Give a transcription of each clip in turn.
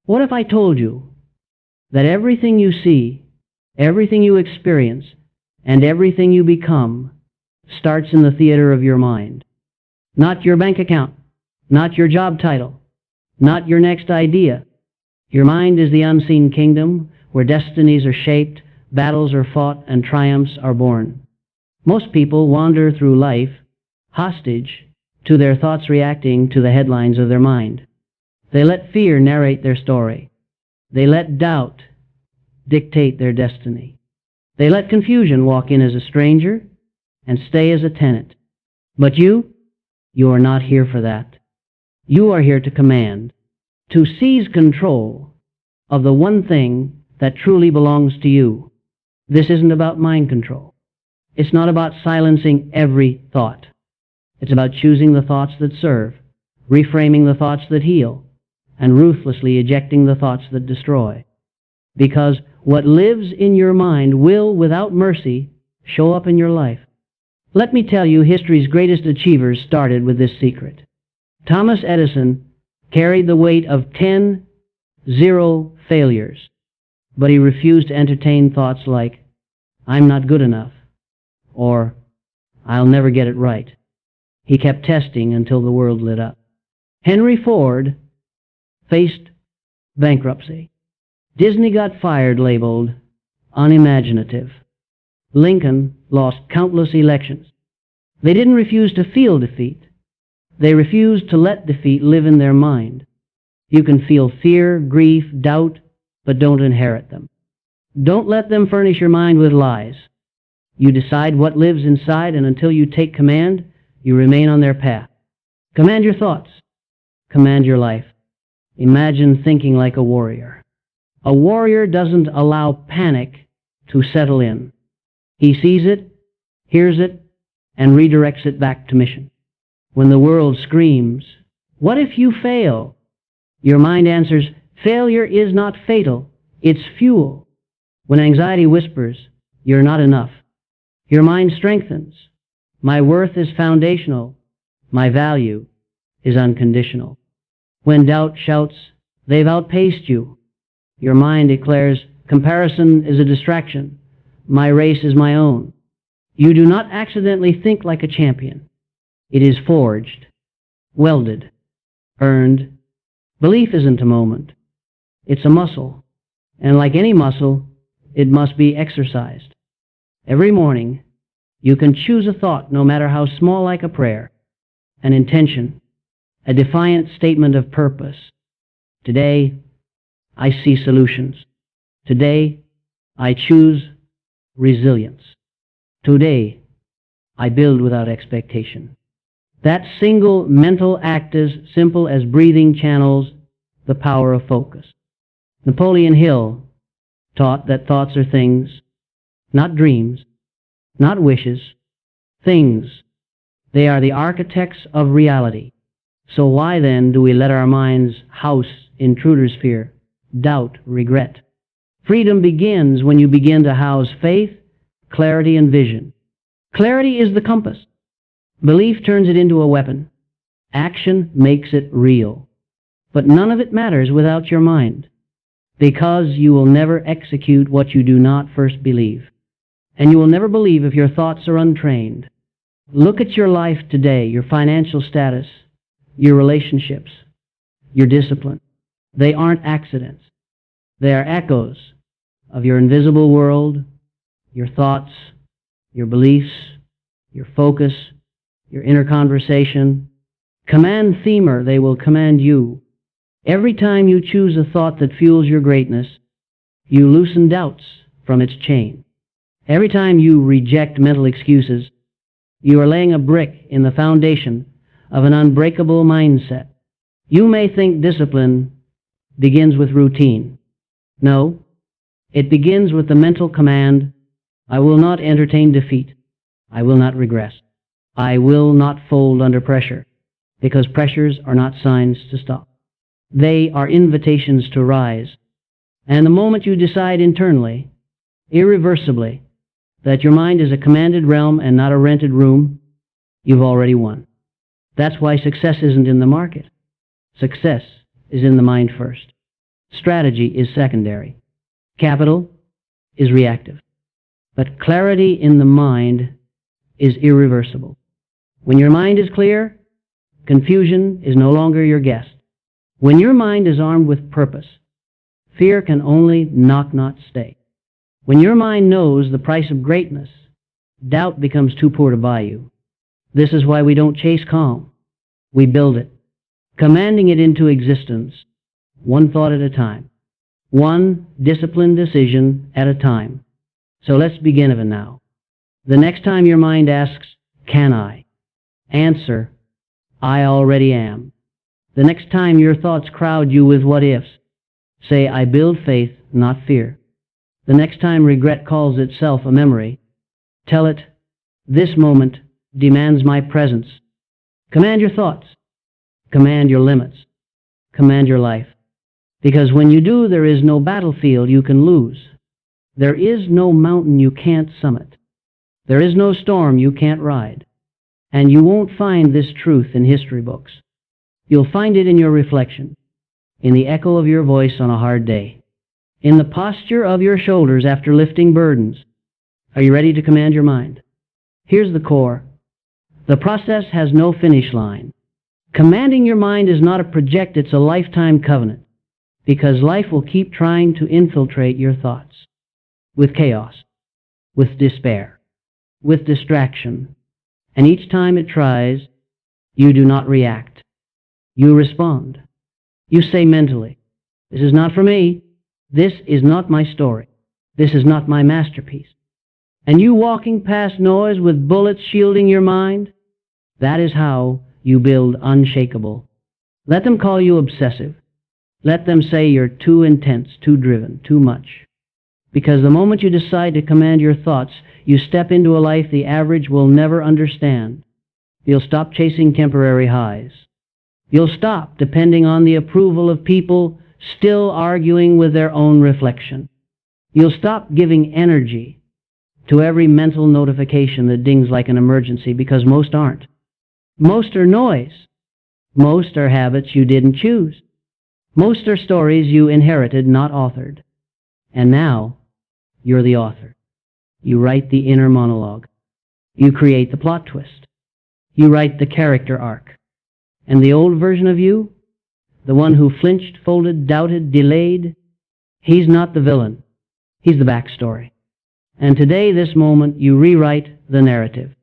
What if I told you that everything you see, everything you experience, and everything you become starts in the theater of your mind? Not your bank account, not your job title, not your next idea. Your mind is the unseen kingdom where destinies are shaped, battles are fought, and triumphs are born. Most people wander through life hostage to their thoughts reacting to the headlines of their mind. They let fear narrate their story. They let doubt dictate their destiny. They let confusion walk in as a stranger and stay as a tenant. But you are not here for that. You are here to command, to seize control of the one thing that truly belongs to you. This isn't about mind control. It's not about silencing every thought. It's about choosing the thoughts that serve, reframing the thoughts that heal, and ruthlessly ejecting the thoughts that destroy. Because what lives in your mind will, without mercy, show up in your life. Let me tell you, history's greatest achievers started with this secret. Thomas Edison carried the weight of 10 zero failures, but he refused to entertain thoughts like, "I'm not good enough," or "I'll never get it right." He kept testing until the world lit up. Henry Ford faced bankruptcy. Disney got fired, labeled unimaginative. Lincoln lost countless elections. They didn't refuse to feel defeat. They refused to let defeat live in their mind. You can feel fear, grief, doubt, but don't inherit them. Don't let them furnish your mind with lies. You decide what lives inside, and until you take command, you remain on their path. Command your thoughts. Command your life. Imagine thinking like a warrior. A warrior doesn't allow panic to settle in. He sees it, hears it, and redirects it back to mission. When the world screams, "What if you fail?" your mind answers, "Failure is not fatal, it's fuel." When anxiety whispers, "You're not enough," your mind strengthens. "My worth is foundational. My value is unconditional." When doubt shouts, "They've outpaced you," your mind declares, "Comparison is a distraction. My race is my own." You do not accidentally think like a champion. It is forged, welded, earned. Belief isn't a moment. It's a muscle. And like any muscle, it must be exercised. Every morning, you can choose a thought, no matter how small, like a prayer, an intention, a defiant statement of purpose. Today, I see solutions. Today, I choose resilience. Today, I build without expectation. That single mental act, as simple as breathing, channels the power of focus. Napoleon Hill taught that thoughts are things, not dreams, not wishes, things. They are the architects of reality. So why then do we let our minds house intruders' fear, doubt, regret? Freedom begins when you begin to house faith, clarity, and vision. Clarity is the compass. Belief turns it into a weapon. Action makes it real. But none of it matters without your mind, because you will never execute what you do not first believe. And you will never believe if your thoughts are untrained. Look at your life today, your financial status, your relationships, your discipline. They aren't accidents. They are echoes of your invisible world, your thoughts, your beliefs, your focus, your inner conversation. Command themer, they will command you. Every time you choose a thought that fuels your greatness, you loosen doubts from its chain. Every time you reject mental excuses, you are laying a brick in the foundation of an unbreakable mindset. You may think discipline begins with routine. No, it begins with the mental command, "I will not entertain defeat. I will not regress. I will not fold under pressure," because pressures are not signs to stop. They are invitations to rise. And the moment you decide internally, irreversibly, that your mind is a commanded realm and not a rented room, you've already won. That's why success isn't in the market. Success is in the mind first. Strategy is secondary. Capital is reactive. But clarity in the mind is irreversible. When your mind is clear, confusion is no longer your guest. When your mind is armed with purpose, fear can only knock, not stay. When your mind knows the price of greatness, doubt becomes too poor to buy you. This is why we don't chase calm. We build it, commanding it into existence, one thought at a time, one disciplined decision at a time. So let's begin even now. The next time your mind asks, can I? Answer, I already am. The next time your thoughts crowd you with what ifs, say, I build faith, not fear. The next time regret calls itself a memory, tell it, this moment demands my presence. Command your thoughts. Command your limits. Command your life. Because when you do, there is no battlefield you can lose. There is no mountain you can't summit. There is no storm you can't ride. And you won't find this truth in history books. You'll find it in your reflection, in the echo of your voice on a hard day, in the posture of your shoulders after lifting burdens. Are you ready to command your mind? Here's the core. The process has no finish line. Commanding your mind is not a project, it's a lifetime covenant, because life will keep trying to infiltrate your thoughts with chaos, with despair, with distraction. And each time it tries, you do not react. You respond. You say mentally, this is not for me. This is not my story. This is not my masterpiece. And you walking past noise with bullets shielding your mind, that is how you build unshakable. Let them call you obsessive. Let them say you're too intense, too driven, too much. Because the moment you decide to command your thoughts, you step into a life the average will never understand. You'll stop chasing temporary highs. You'll stop depending on the approval of people still arguing with their own reflection. You'll stop giving energy to every mental notification that dings like an emergency, because most aren't. Most are noise. Most are habits you didn't choose. Most are stories you inherited, not authored. And now, you're the author. You write the inner monologue. You create the plot twist. You write the character arc. And the old version of you, the one who flinched, folded, doubted, delayed, he's not the villain. He's the backstory. And today, this moment, you rewrite the narrative.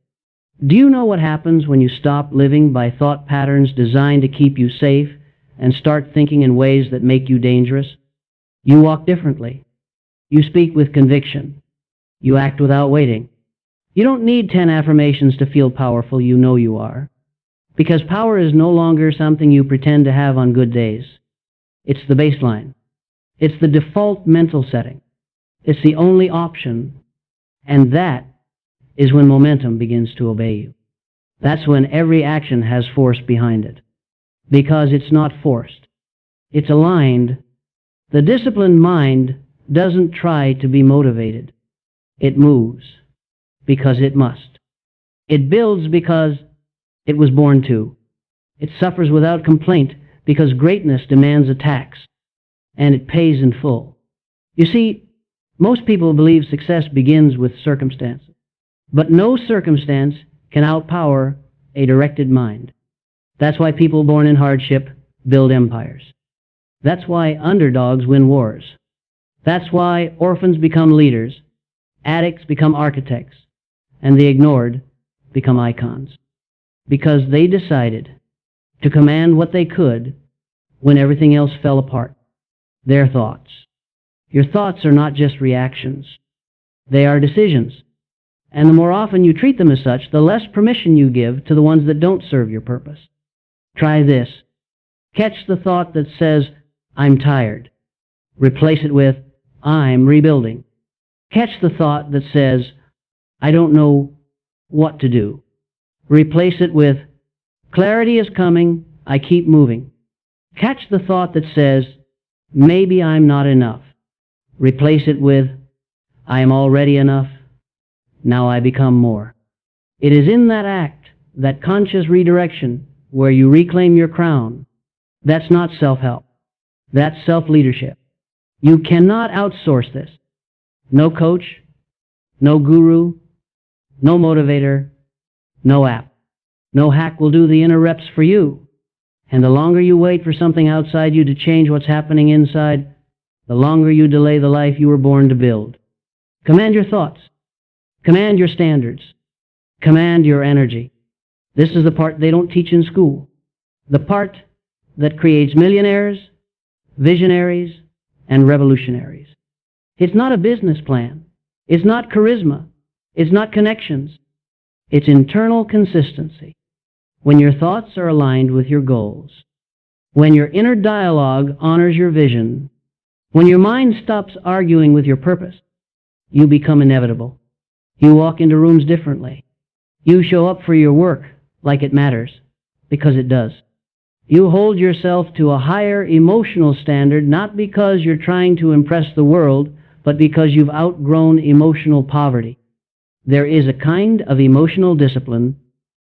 Do you know what happens when you stop living by thought patterns designed to keep you safe and start thinking in ways that make you dangerous? You walk differently. You speak with conviction. You act without waiting. You don't need 10 affirmations to feel powerful. You know you are. Because power is no longer something you pretend to have on good days. It's the baseline. It's the default mental setting. It's the only option. And that is when momentum begins to obey you. That's when every action has force behind it. Because it's not forced. It's aligned. The disciplined mind doesn't try to be motivated. It moves because it must. It builds because it was born to. It suffers without complaint because greatness demands a tax, and it pays in full. You see, most people believe success begins with circumstances, but no circumstance can outpower a directed mind. That's why people born in hardship build empires. That's why underdogs win wars. That's why orphans become leaders, addicts become architects, and the ignored become icons. Because they decided to command what they could when everything else fell apart. Their thoughts. Your thoughts are not just reactions. They are decisions. And the more often you treat them as such, the less permission you give to the ones that don't serve your purpose. Try this. Catch the thought that says, I'm tired. Replace it with, I'm rebuilding. Catch the thought that says, I don't know what to do. Replace it with, clarity is coming, I keep moving. Catch the thought that says, maybe I'm not enough. Replace it with, I am already enough, now I become more. It is in that act, that conscious redirection, where you reclaim your crown. That's not self-help. That's self-leadership. You cannot outsource this. No coach, no guru, no motivator, no app. No hack will do the inner reps for you. And the longer you wait for something outside you to change what's happening inside, the longer you delay the life you were born to build. Command your thoughts. Command your standards. Command your energy. This is the part they don't teach in school. The part that creates millionaires, visionaries, and revolutionaries. It's not a business plan. It's not charisma. It's not connections. It's internal consistency. When your thoughts are aligned with your goals, when your inner dialogue honors your vision, when your mind stops arguing with your purpose, you become inevitable. You walk into rooms differently. You show up for your work like it matters, because it does. You hold yourself to a higher emotional standard, not because you're trying to impress the world, but because you've outgrown emotional poverty. There is a kind of emotional discipline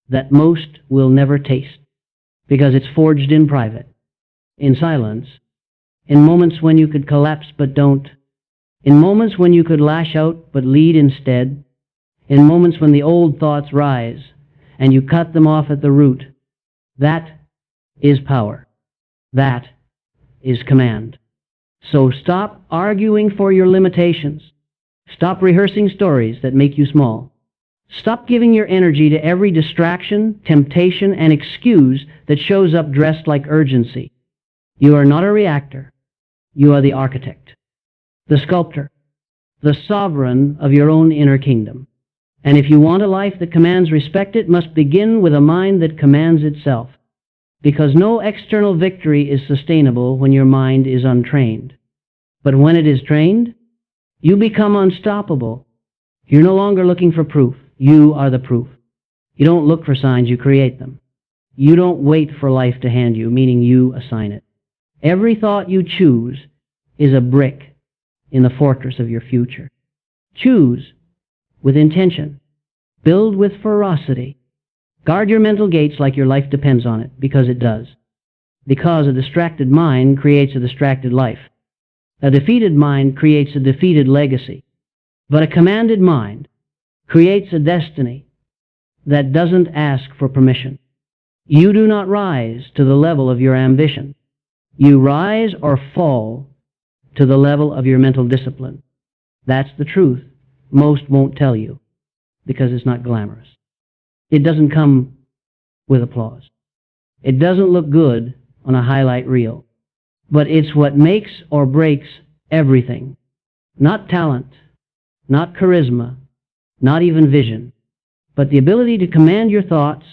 that most will never taste, because it's forged in private, in silence, in moments when you could collapse but don't, in moments when you could lash out but lead instead, in moments when the old thoughts rise and you cut them off at the root. That is power. That is command. So stop arguing for your limitations. Stop rehearsing stories that make you small. Stop giving your energy to every distraction, temptation, and excuse that shows up dressed like urgency. You are not a reactor. You are the architect, the sculptor, the sovereign of your own inner kingdom. And if you want a life that commands respect, it must begin with a mind that commands itself. Because no external victory is sustainable when your mind is untrained. But when it is trained, you become unstoppable. You're no longer looking for proof. You are the proof. You don't look for signs, you create them. You don't wait for life to hand you, meaning you assign it. Every thought you choose is a brick in the fortress of your future. Choose with intention. Build with ferocity. Guard your mental gates like your life depends on it, because it does. Because a distracted mind creates a distracted life. A defeated mind creates a defeated legacy. But a commanded mind creates a destiny that doesn't ask for permission. You do not rise to the level of your ambition. You rise or fall to the level of your mental discipline. That's the truth. Most won't tell you, because it's not glamorous. It doesn't come with applause. It doesn't look good on a highlight reel. But it's what makes or breaks everything. Not talent, not charisma, not even vision, but the ability to command your thoughts,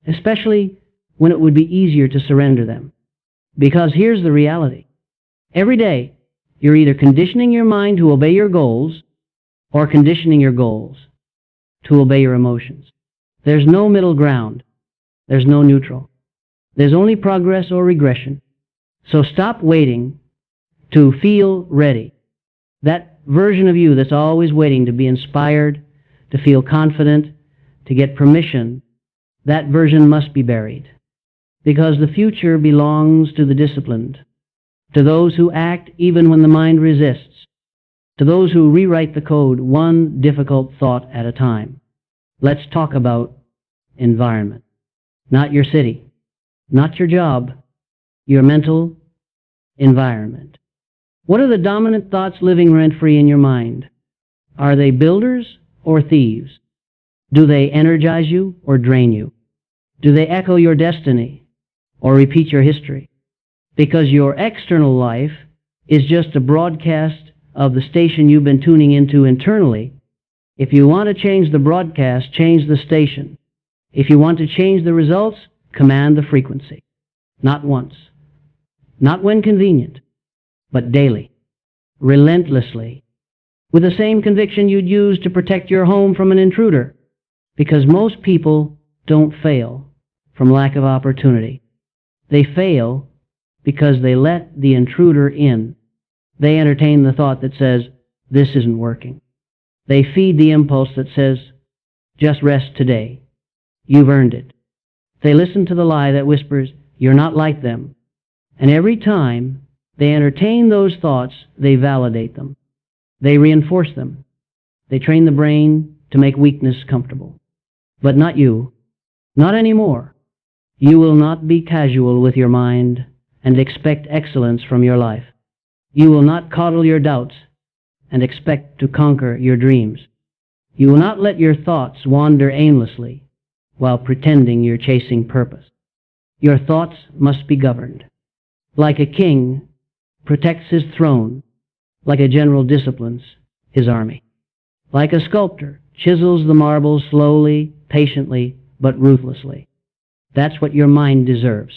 especially when it would be easier to surrender them. Because here's the reality. Every day, you're either conditioning your mind to obey your goals or conditioning your goals to obey your emotions. There's no middle ground. There's no neutral. There's only progress or regression. So stop waiting to feel ready. That version of you that's always waiting to be inspired, to feel confident, to get permission, that version must be buried. Because the future belongs to the disciplined, to those who act even when the mind resists, to those who rewrite the code one difficult thought at a time. Let's talk about environment. Not your city, not your job, your mental environment. What are the dominant thoughts living rent-free in your mind? Are they builders or thieves? Do they energize you or drain you? Do they echo your destiny or repeat your history? Because your external life is just a broadcast of the station you've been tuning into internally. If you want to change the broadcast, change the station. If you want to change the results, command the frequency. Not once. Not when convenient, but daily, relentlessly, with the same conviction you'd use to protect your home from an intruder. Because most people don't fail from lack of opportunity. They fail because they let the intruder in. They entertain the thought that says, this isn't working. They feed the impulse that says, just rest today. You've earned it. They listen to the lie that whispers, you're not like them. And every time They entertain those thoughts, they validate them. They reinforce them. They train the brain to make weakness comfortable. But not you. Not anymore. You will not be casual with your mind and expect excellence from your life. You will not coddle your doubts and expect to conquer your dreams. You will not let your thoughts wander aimlessly while pretending you're chasing purpose. Your thoughts must be governed. Like a king protects his throne, like a general disciplines his army. Like a sculptor chisels the marble slowly, patiently, but ruthlessly. That's what your mind deserves.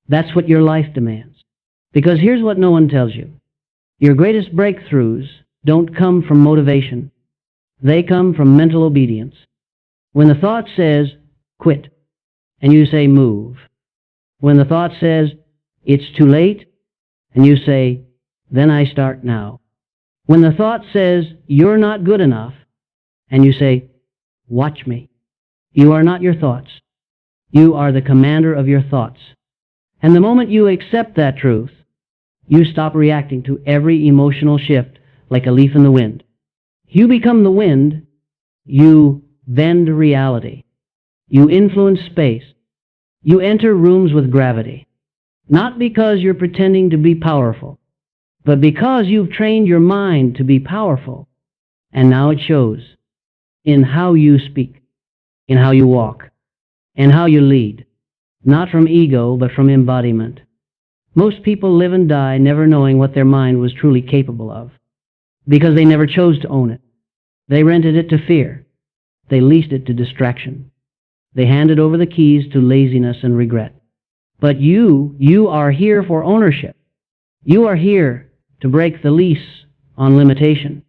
That's what your life demands. Because here's what no one tells you. Your greatest breakthroughs don't come from motivation. They come from mental obedience. When the thought says, quit, and you say, move. When the thought says, it's too late, and you say, then I start now. When the thought says, you're not good enough, and you say, watch me. You are not your thoughts. You are the commander of your thoughts. And the moment you accept that truth, you stop reacting to every emotional shift like a leaf in the wind. You become the wind. You bend reality. You influence space. You enter rooms with gravity. Not because you're pretending to be powerful, but because you've trained your mind to be powerful. And now it shows in how you speak, in how you walk, and how you lead. Not from ego, but from embodiment. Most people live and die never knowing what their mind was truly capable of, because they never chose to own it. They rented it to fear. They leased it to distraction. They handed over the keys to laziness and regret. But you are here for ownership. You are here to break the lease on limitation.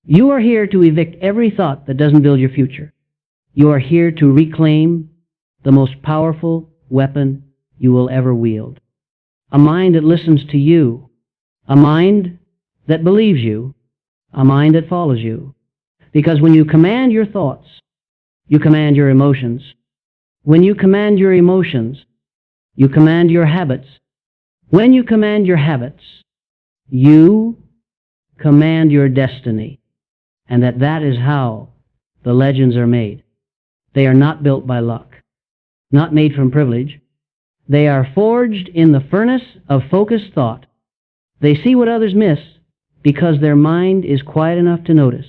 You are here to evict every thought that doesn't build your future. You are here to reclaim the most powerful weapon you will ever wield. A mind that listens to you. A mind that believes you. A mind that follows you. Because when you command your thoughts, you command your emotions. When you command your emotions, you command your habits. When you command your habits, you command your destiny. And that is how the legends are made. They are not built by luck, not made from privilege. They are forged in the furnace of focused thought. They see what others miss because their mind is quiet enough to notice.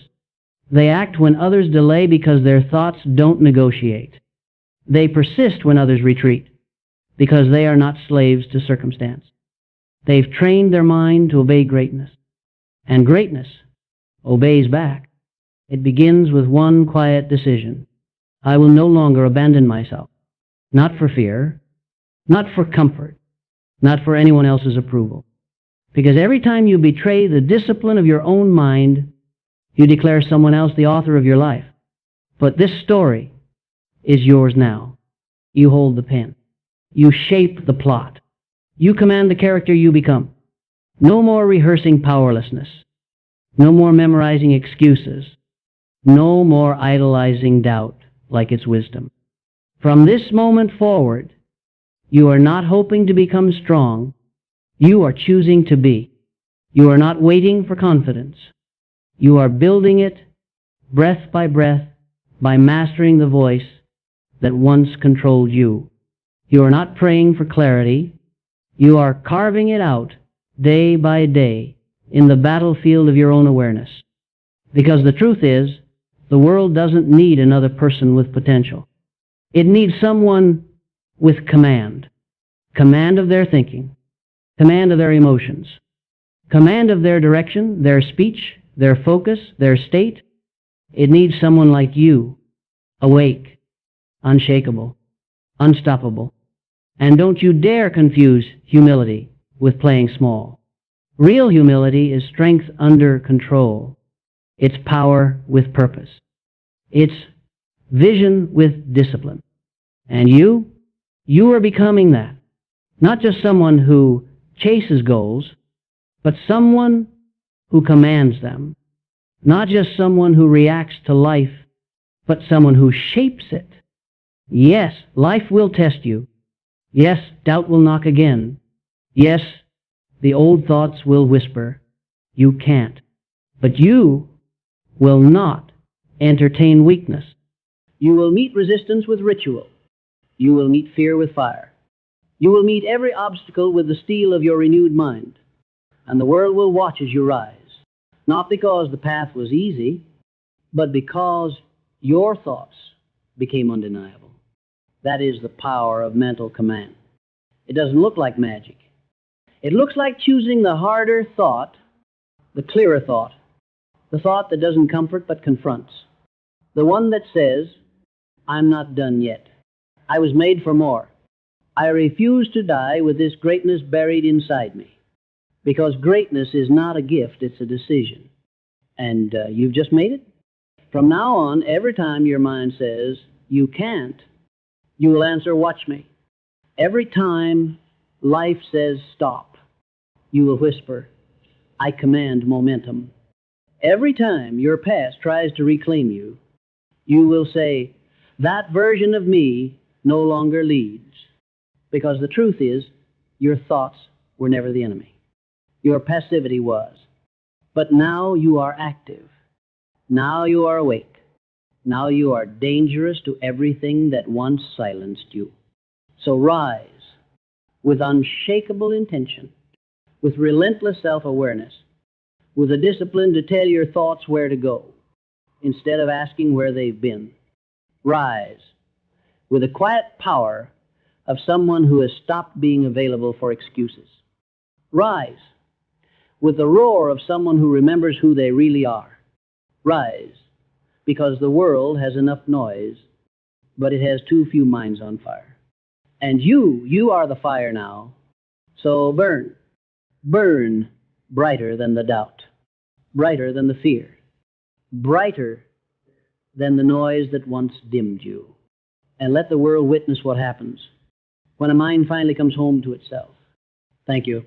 They act when others delay because their thoughts don't negotiate. They persist when others retreat because they are not slaves to circumstance. They've trained their mind to obey greatness, and greatness obeys back. It begins with one quiet decision. I will no longer abandon myself, not for fear, not for comfort, not for anyone else's approval. Because every time you betray the discipline of your own mind, you declare someone else the author of your life. But this story is yours now. You hold the pen. You shape the plot. You command the character you become. No more rehearsing powerlessness. No more memorizing excuses. No more idolizing doubt like it's wisdom. From this moment forward, you are not hoping to become strong. You are choosing to be. You are not waiting for confidence. You are building it breath by mastering the voice that once controlled you. You are not praying for clarity. You are carving it out day by day in the battlefield of your own awareness. Because the truth is, the world doesn't need another person with potential. It needs someone with command. Command of their thinking. Command of their emotions. Command of their direction, their speech, their focus, their state. It needs someone like you, awake, unshakable, unstoppable. And don't you dare confuse humility with playing small. Real humility is strength under control. It's power with purpose. It's vision with discipline. And you are becoming that. Not just someone who chases goals, but someone who commands them. Not just someone who reacts to life, but someone who shapes it. Yes, life will test you. Yes, doubt will knock again. Yes, The old thoughts will whisper, "You can't." But you will not entertain weakness. You will meet resistance with ritual. You will meet fear with fire. You will meet every obstacle with the steel of your renewed mind. And the world will watch as you rise, not because the path was easy, but because your thoughts became undeniable. That is the power of mental command. It doesn't look like magic. It looks like choosing the harder thought, the clearer thought, the thought that doesn't comfort but confronts, the one that says, "I'm not done yet. I was made for more. I refuse to die with this greatness buried inside me." Because greatness is not a gift, it's a decision. And you've just made it. From now on, every time your mind says, "You can't," you will answer, "Watch me." Every time life says, "Stop," you will whisper, "I command momentum." Every time your past tries to reclaim you, you will say, "That version of me no longer leads." Because the truth is, your thoughts were never the enemy. Your passivity was. But now you are active. Now you are awake. Now you are dangerous to everything that once silenced you. So rise with unshakable intention, with relentless self-awareness, with a discipline to tell your thoughts where to go, instead of asking where they've been. Rise with the quiet power of someone who has stopped being available for excuses. Rise with the roar of someone who remembers who they really are. Rise, because the world has enough noise, but it has too few minds on fire. And you are the fire now. So burn, burn brighter than the doubt, brighter than the fear, brighter than the noise that once dimmed you. And let the world witness what happens when a mind finally comes home to itself. Thank you.